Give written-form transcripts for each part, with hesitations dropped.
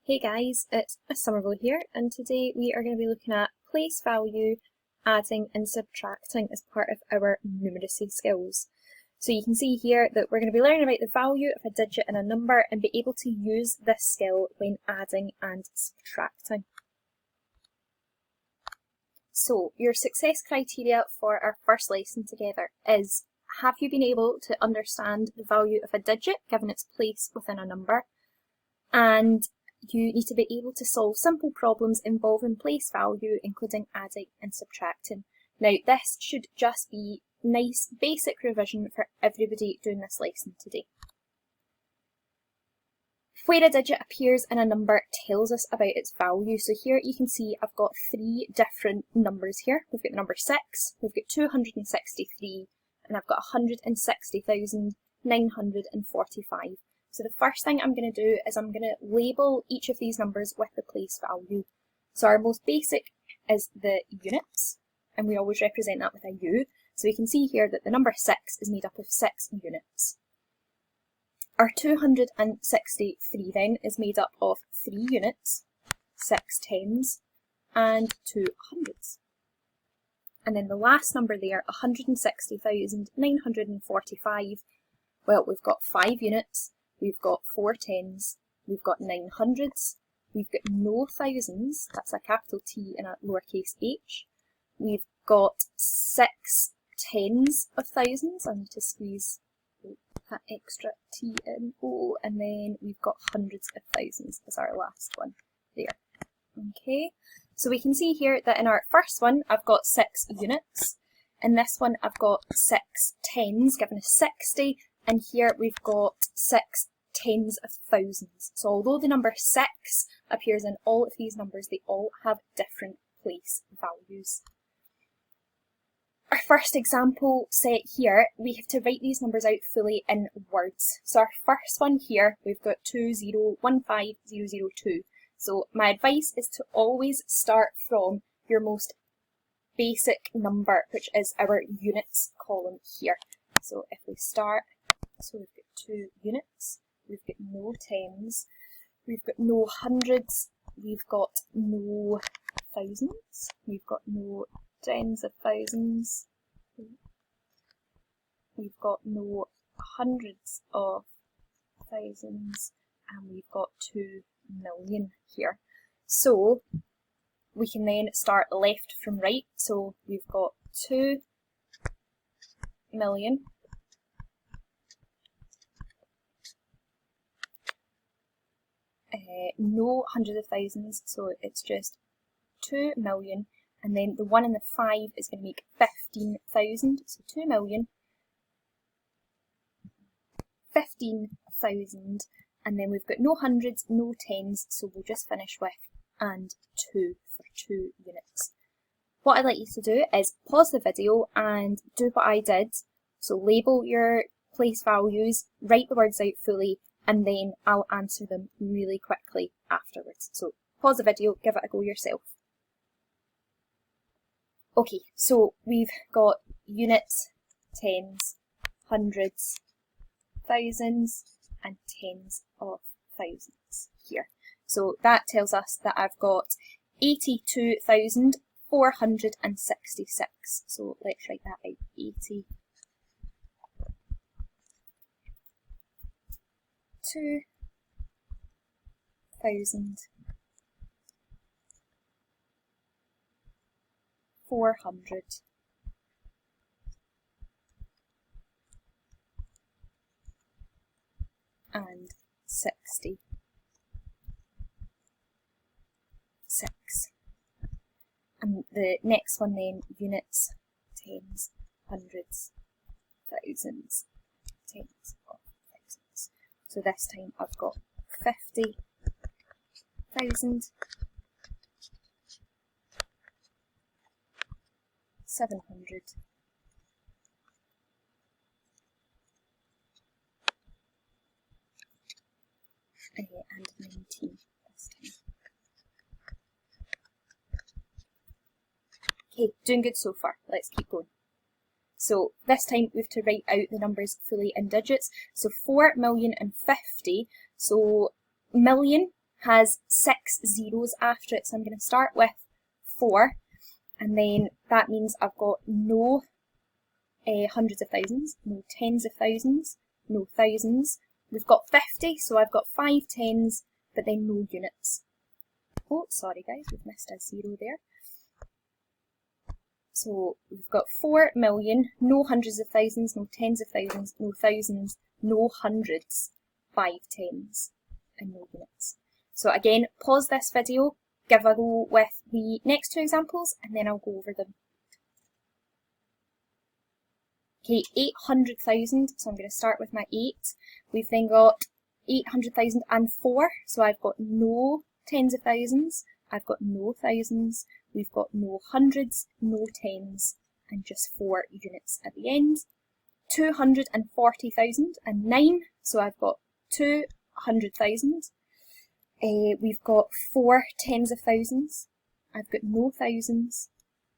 Hey guys, it's Miss Somerville here, and today we are going to be looking at place value, adding and subtracting as part of our numeracy skills. So you can see here that we're going to be learning about the value of a digit and a number and be able to use this skill when adding and subtracting. So your success criteria for our first lesson together is: have you been able to understand the value of a digit given its place within a number? And you need to be able to solve simple problems involving place value, including adding and subtracting. Now, this should just be nice basic revision for everybody doing this lesson today. Where a digit appears in a number tells us about its value. So here you can see I've got three different numbers here. We've got the number 6, we've got 263, and I've got 160,945. So the first thing I'm going to do is I'm going to label each of these numbers with the place value. So our most basic is the units, and we always represent that with a U. So we can see here that the number 6 is made up of 6 units. Our 263 then is made up of 3 units, 6 tens, and 2 hundreds. And then the last number there, 160,945, well, we've got 5 units, we've got 4 tens, we've got 9 hundreds, we've got no thousands, that's a capital T and a lowercase h, we've got 6 tens of thousands, I need to squeeze that extra T in, and then we've got hundreds of thousands as our last one there. Okay, so we can see here that in our first one I've got 6 units, in this one I've got 6 tens giving us 60, and here we've got 6 tens of thousands. So although the number 6 appears in all of these numbers, they all have different place values. Our first example set here, we have to write these numbers out fully in words. So our first one here, we've got 2015002. So my advice is to always start from your most basic number, which is our units column here. So if we start, so we've got 2 units, we've got no tens, we've got no hundreds, we've got no thousands, we've got no tens of thousands, we've got no hundreds of thousands, and we've got 2 million here. So we can then start left from right. So we've got 2 million, no hundreds of thousands, so it's just 2 million, and then the 1 and the 5 is going to make 15,000, so 2 million, 15,000, and then we've got no hundreds, no tens, so we'll just finish with and 2 for 2 units. What I'd like you to do is pause the video and do what I did, so label your place values, write the words out fully, and then I'll answer them really quickly afterwards. So pause the video, give it a go yourself. Okay, so we've got units, tens, hundreds, thousands, and tens of thousands here. So that tells us that I've got 82,466. So let's write that out, 2,466. And the next one then, units, tens, hundreds, thousands, tens of thousands. So this time I've got 50,000, 700, and 19 this time. Okay, doing good so far. Let's keep going. So this time we have to write out the numbers fully in digits. So 4,050,000. So million has 6 zeros after it. So I'm going to start with 4, and then that means I've got no hundreds of thousands, no tens of thousands, no thousands. We've got 50, so I've got 5 tens, but then no units. Oh, sorry guys, we've missed a 0 there. So we've got 4 million, no hundreds of thousands, no tens of thousands, no thousands, no hundreds, 5 tens, and no units. So again, pause this video, give a go with the next 2 examples, and then I'll go over them. Okay, 800,000, so I'm going to start with my 8. We've then got 800,004, so I've got no tens of thousands, I've got no thousands, we've got no hundreds, no tens, and just 4 units at the end. 240,009, so I've got 200,000. We've got 4 tens of thousands, I've got no thousands,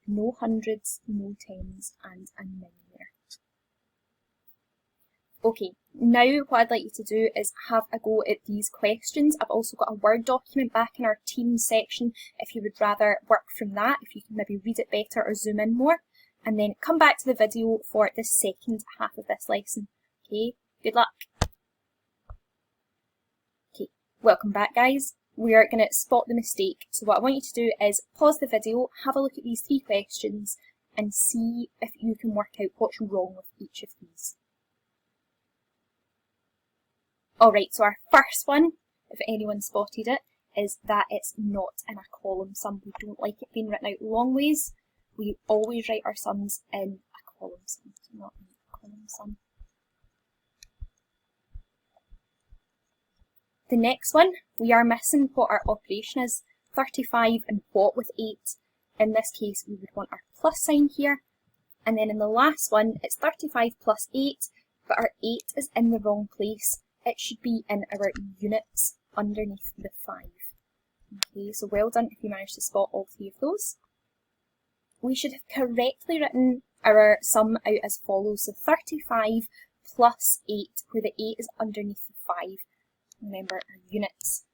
no hundreds, no tens, and a 9 there. Okay, now what I'd like you to do is have a go at these questions. I've also got a Word document back in our Teams section if you would rather work from that, if you can maybe read it better or zoom in more, and then come back to the video for the second half of this lesson. Okay, good luck. Okay, welcome back guys. We are going to spot the mistake. So what I want you to do is pause the video, have a look at these 3 questions, and see if you can work out what's wrong with each of these. Alright, so our first one, if anyone spotted it, is that it's not in a column sum. We don't like it being written out long ways. We always write our sums in a column sum, so not in a column sum. The next one, we are missing what our operation is, 35 and what with 8. In this case, we would want our plus sign here. And then in the last one, it's 35 plus 8, but our 8 is in the wrong place. It should be in our units underneath the 5. Okay, so well done if you managed to spot all 3 of those. We should have correctly written our sum out as follows. So 35 plus 8, where the 8 is underneath the 5. Remember our units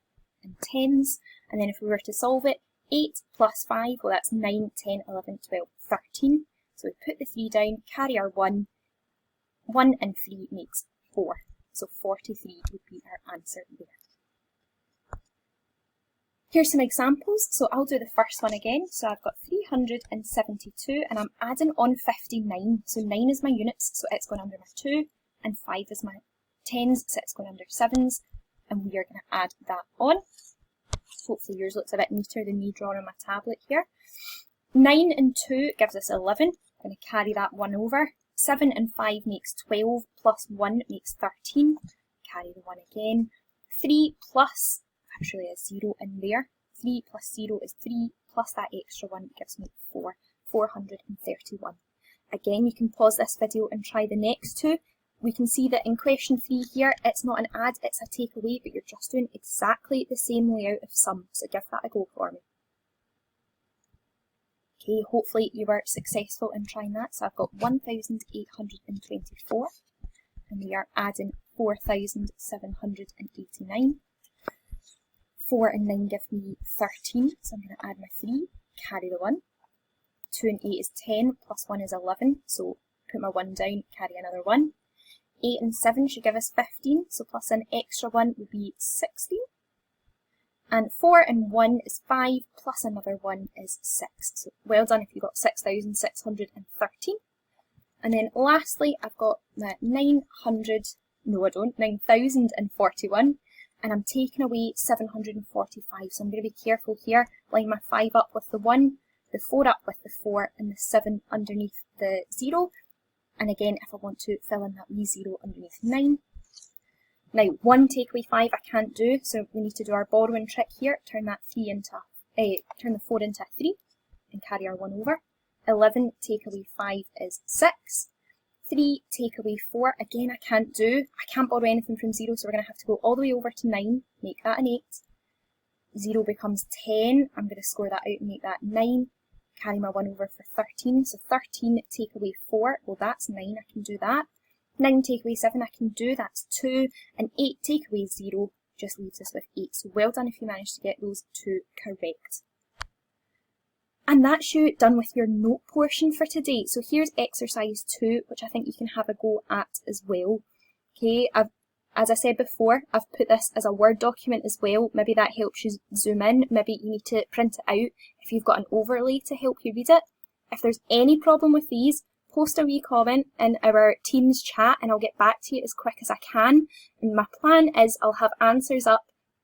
and tens. And then if we were to solve it, 8 plus 5, well that's 9, 10, 11, 12, 13. So we put the 3 down, carry our 1. 1 and 3 makes 4. So 43 would be our answer there. Here's some examples. So I'll do the first one again. So I've got 372 and I'm adding on 59. So 9 is my units, so it's going under my 2. And 5 is my tens, so it's going under 7s. And we are going to add that on. Hopefully yours looks a bit neater than me drawing on my tablet here. 9 and 2 gives us 11. I'm going to carry that 1 over. 7 and 5 makes 12, plus 1 makes 13. Carry the 1 again. 3 plus, actually a 0 in there. 3 plus 0 is 3, plus that extra 1 gives me 4. 431. Again, you can pause this video and try the next 2. We can see that in question 3 here, it's not an add, it's a take away, but you're just doing exactly the same layout of sum. So give that a go for me. Okay, hopefully you were successful in trying that. So I've got 1,824 and we are adding 4,789. 4 and 9 give me 13, so I'm going to add my 3, carry the 1. 2 and 8 is 10, plus 1 is 11, so put my 1 down, carry another 1. 8 and 7 should give us 15, so plus an extra 1 would be 16. And 4 and 1 is 5, plus another 1 is 6. So well done if you got 6,613. And then lastly, I've got my 9,041, and I'm taking away 745. So I'm going to be careful here. Line my 5 up with the 1, the 4 up with the 4, and the 7 underneath the 0. And again, if I want to fill in that wee 0 underneath 9. Now, 1 take away 5 I can't do, so we need to do our borrowing trick here. Turn that 3 into, turn the 4 into a 3 and carry our 1 over. 11 take away 5 is 6. 3 take away 4, again I can't do. I can't borrow anything from 0, so we're going to have to go all the way over to 9, make that an 8. 0 becomes 10, I'm going to score that out and make that 9. Carry my 1 over for 13, so 13 take away 4, well that's 9, I can do that. 9 take away 7 I can do, that's 2, and 8 take away 0 just leaves us with 8. So well done if you managed to get those 2 correct. And that's you done with your note portion for today. So here's exercise 2, which I think you can have a go at as well. Okay, as I said before, I've put this as a Word document as well. Maybe that helps you zoom in. Maybe you need to print it out if you've got an overlay to help you read it. If there's any problem with these, post a wee comment in our Teams chat and I'll get back to you as quick as I can. And my plan is I'll have answers up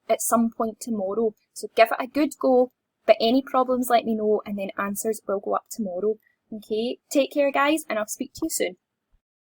at some point tomorrow. So give it a good go. But any problems, let me know, and then answers will go up tomorrow. Okay, take care guys, and I'll speak to you soon.